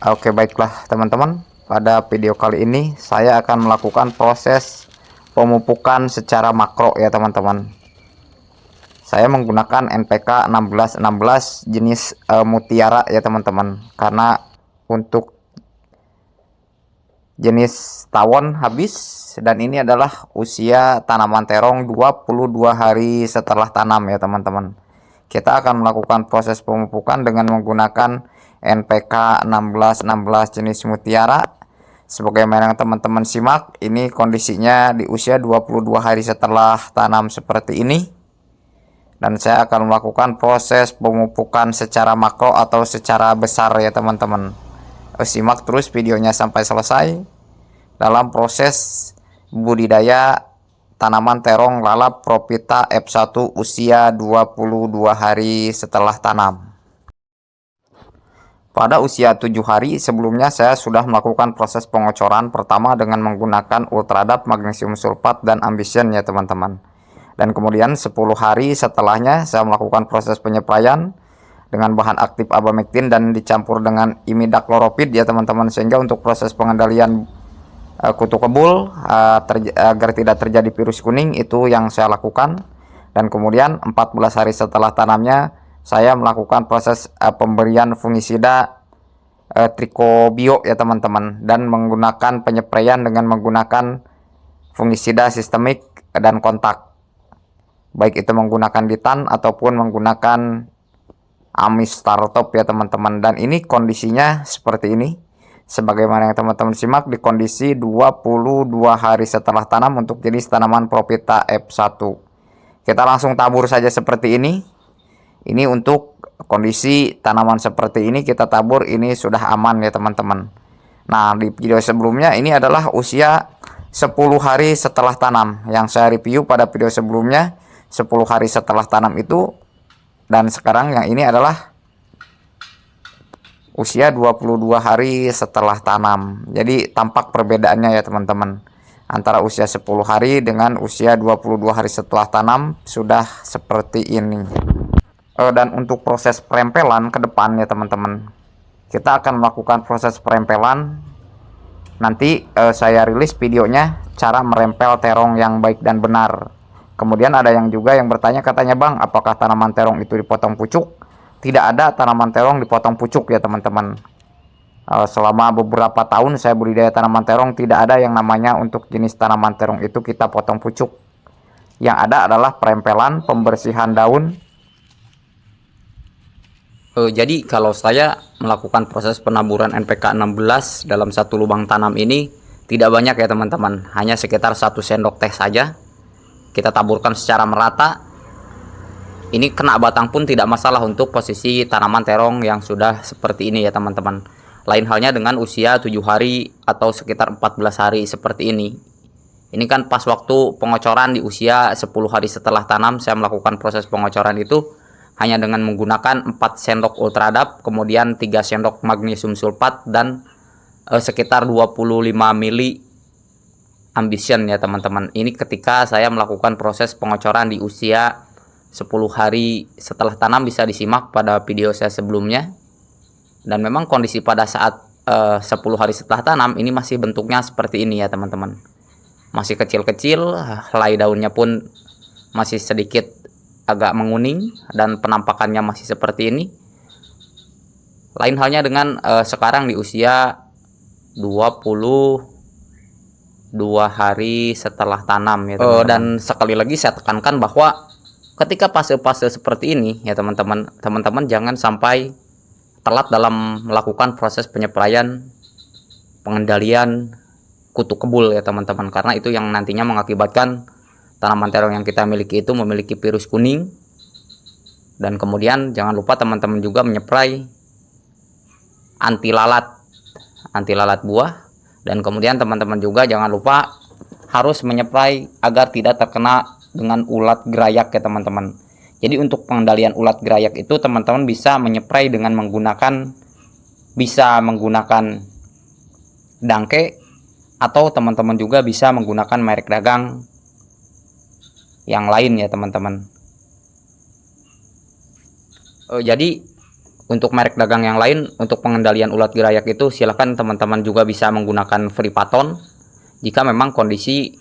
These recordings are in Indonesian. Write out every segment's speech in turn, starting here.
Oke, baiklah teman-teman. Pada video kali ini saya akan melakukan proses pemupukan secara makro ya teman-teman. Saya menggunakan NPK 1616 jenis mutiara ya teman-teman. Karena untuk jenis tawon habis, dan ini adalah usia tanaman terong 22 hari setelah tanam ya teman-teman. Kita akan melakukan proses pemupukan dengan menggunakan NPK 1616 jenis mutiara. Sebagaimana yang teman-teman simak, ini kondisinya di usia 22 hari setelah tanam seperti ini. Dan saya akan melakukan proses pemupukan secara makro atau secara besar ya teman-teman. Simak terus videonya sampai selesai dalam proses budidaya tanaman terong lalap Prophyta F1 usia 22 hari setelah tanam. Pada usia 7 hari sebelumnya saya sudah melakukan proses pengocoran pertama dengan menggunakan Ultradap magnesium sulfat dan Ambition ya teman-teman. Dan kemudian 10 hari setelahnya saya melakukan proses penyepraian dengan bahan aktif abamectin dan dicampur dengan imidacloropid ya teman-teman, sehingga untuk proses pengendalian kutu kebul agar tidak terjadi virus kuning itu yang saya lakukan. Dan kemudian 14 hari setelah tanamnya saya melakukan proses pemberian fungisida Tricobio ya teman-teman, dan menggunakan penyepraian dengan menggunakan fungisida sistemik dan kontak, baik itu menggunakan ditan ataupun menggunakan Amistartop ya teman-teman. Dan ini kondisinya seperti ini sebagaimana yang teman-teman simak di kondisi 22 hari setelah tanam untuk jenis tanaman Prophyta F1. Kita langsung tabur saja seperti ini. Ini untuk kondisi tanaman seperti ini kita tabur, ini sudah aman ya teman-teman. Nah, di video sebelumnya ini adalah usia 10 hari setelah tanam yang saya review pada video sebelumnya, 10 hari setelah tanam itu. Dan sekarang yang ini adalah usia 22 hari setelah tanam. Jadi tampak perbedaannya ya teman-teman, antara usia 10 hari dengan usia 22 hari setelah tanam sudah seperti ini. Dan untuk proses perempelan ke depan ya teman-teman, kita akan melakukan proses perempelan. Nanti saya rilis videonya cara merempel terong yang baik dan benar. Kemudian ada yang juga yang bertanya, katanya bang, apakah tanaman terong itu dipotong pucuk? Tidak ada tanaman terong dipotong pucuk ya teman-teman. Selama beberapa tahun saya budidaya tanaman terong, tidak ada yang namanya untuk jenis tanaman terong itu kita potong pucuk. Yang ada adalah perempelan, pembersihan daun. Jadi kalau saya melakukan proses penaburan NPK 16 dalam satu lubang tanam ini tidak banyak ya teman-teman, hanya sekitar 1 sendok teh saja. Kita taburkan secara merata. Ini kena batang pun tidak masalah untuk posisi tanaman terong yang sudah seperti ini ya teman-teman. Lain halnya dengan usia 7 hari atau sekitar 14 hari seperti ini. Ini kan pas waktu pengocoran di usia 10 hari setelah tanam saya melakukan proses pengocoran itu hanya dengan menggunakan 4 sendok Ultradap, kemudian 3 sendok magnesium sulfat dan sekitar 25 mili Ambition ya teman-teman. Ini ketika saya melakukan proses pengocoran di usia 10 hari setelah tanam, bisa disimak pada video saya sebelumnya. Dan memang kondisi pada saat 10 hari setelah tanam ini masih bentuknya seperti ini ya teman-teman. Masih kecil-kecil, helai daunnya pun masih sedikit agak menguning dan penampakannya masih seperti ini. Lain halnya dengan sekarang di usia 22 hari setelah tanam ya teman-teman. Dan sekali lagi saya tekankan bahwa ketika fase-fase seperti ini ya teman-teman jangan sampai telat dalam melakukan proses penyepraian pengendalian kutu kebul ya teman-teman, karena itu yang nantinya mengakibatkan tanaman terong yang kita miliki itu memiliki virus kuning. Dan kemudian jangan lupa teman-teman juga menyeprai anti lalat buah. Dan kemudian teman-teman juga jangan lupa harus menyeprai agar tidak terkena dengan ulat gerayak ya teman-teman. Jadi untuk pengendalian ulat gerayak itu teman-teman bisa menyeprai dengan menggunakan Dangke, atau teman-teman juga bisa menggunakan merek dagang yang lain ya teman-teman. Jadi untuk merek dagang yang lain, untuk pengendalian ulat gerayak itu silakan teman-teman juga bisa menggunakan Fripaton jika memang kondisi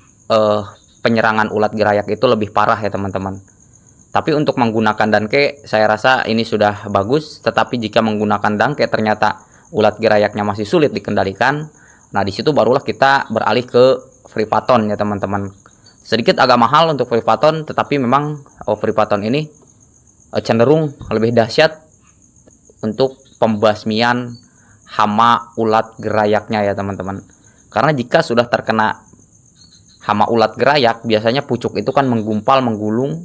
penyerangan ulat gerayak itu lebih parah ya teman-teman. Tapi untuk menggunakan Danke saya rasa ini sudah bagus, tetapi jika menggunakan Danke ternyata ulat gerayaknya masih sulit dikendalikan, nah disitu barulah kita beralih ke Fripaton ya teman-teman. Sedikit agak mahal untuk Fripaton, tetapi memang Fripaton ini cenderung lebih dahsyat untuk pembasmian hama ulat gerayaknya ya teman-teman. Karena jika sudah terkena hama ulat gerayak, biasanya pucuk itu kan menggumpal, menggulung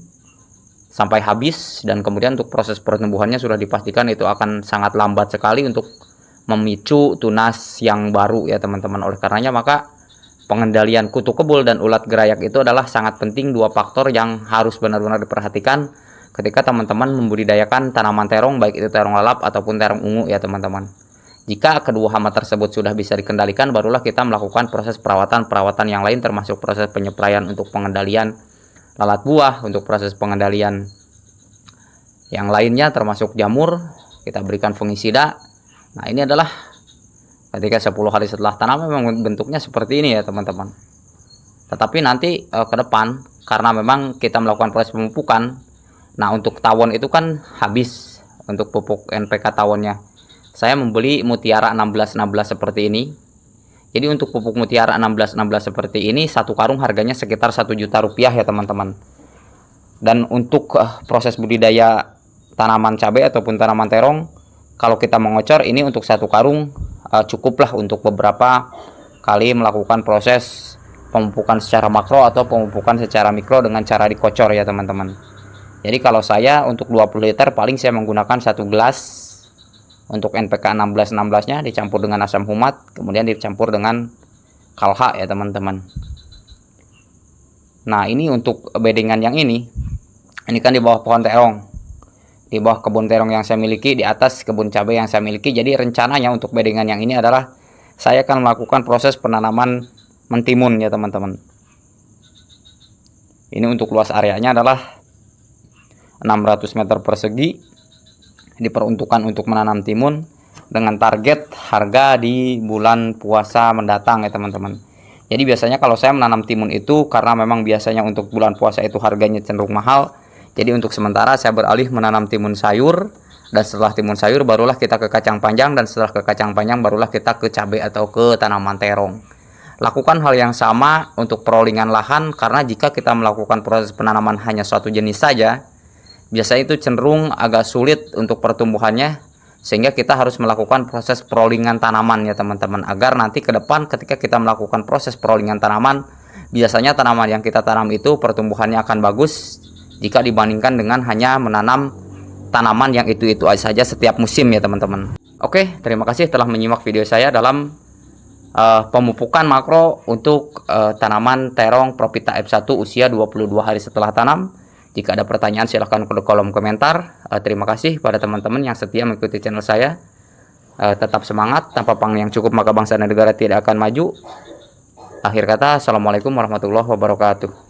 sampai habis, dan kemudian untuk proses pertumbuhannya sudah dipastikan itu akan sangat lambat sekali untuk memicu tunas yang baru ya teman-teman. Oleh karenanya maka pengendalian kutu kebul dan ulat gerayak itu adalah sangat penting, dua faktor yang harus benar-benar diperhatikan ketika teman-teman membudidayakan tanaman terong, baik itu terong lalap ataupun terong ungu ya teman-teman. Jika kedua hama tersebut sudah bisa dikendalikan, barulah kita melakukan proses perawatan yang lain, termasuk proses penyepraian untuk pengendalian lalat buah, untuk proses pengendalian yang lainnya termasuk jamur, kita berikan fungisida. Nah ini adalah ketika 10 hari setelah tanam memang bentuknya seperti ini ya teman-teman. Tetapi nanti ke depan, karena memang kita melakukan proses pemupukan, nah untuk tawon itu kan habis untuk pupuk NPK tawonnya. Saya membeli Mutiara 1616 seperti ini. Jadi untuk pupuk Mutiara 1616 seperti ini, satu karung harganya sekitar 1 juta rupiah ya teman-teman. Dan untuk proses budidaya tanaman cabai ataupun tanaman terong, kalau kita mengocor ini untuk satu karung cukuplah untuk beberapa kali melakukan proses pemupukan secara makro atau pemupukan secara mikro dengan cara dikocor ya teman-teman. Jadi kalau saya untuk 20 liter paling saya menggunakan 1 gelas untuk NPK 1616 nya dicampur dengan asam humat, kemudian dicampur dengan kalha ya teman-teman. Nah ini untuk bedengan yang ini kan di bawah pohon terong, di bawah kebun terong yang saya miliki, di atas kebun cabai yang saya miliki. Jadi rencananya untuk bedengan yang ini adalah saya akan melakukan proses penanaman mentimun ya teman-teman. Ini untuk luas areanya adalah 600 meter persegi, diperuntukkan untuk menanam timun dengan target harga di bulan puasa mendatang ya teman-teman. Jadi biasanya kalau saya menanam timun itu, karena memang biasanya untuk bulan puasa itu harganya cenderung mahal, jadi untuk sementara saya beralih menanam timun sayur, dan setelah timun sayur barulah kita ke kacang panjang, dan setelah ke kacang panjang barulah kita ke cabai atau ke tanaman terong. Lakukan hal yang sama untuk perollingan lahan, karena jika kita melakukan proses penanaman hanya suatu jenis saja, biasanya itu cenderung agak sulit untuk pertumbuhannya, sehingga kita harus melakukan proses perollingan tanaman ya teman-teman, agar nanti ke depan ketika kita melakukan proses perollingan tanaman, biasanya tanaman yang kita tanam itu pertumbuhannya akan bagus jika dibandingkan dengan hanya menanam tanaman yang itu-itu saja setiap musim ya teman-teman. Oke, terima kasih telah menyimak video saya dalam pemupukan makro untuk tanaman terong Propita F1 usia 22 hari setelah tanam. Jika ada pertanyaan silahkan ke kolom komentar. Terima kasih pada teman-teman yang setia mengikuti channel saya. Tetap semangat, tanpa pangan yang cukup maka bangsa dan negara tidak akan maju. Akhir kata, assalamualaikum warahmatullahi wabarakatuh.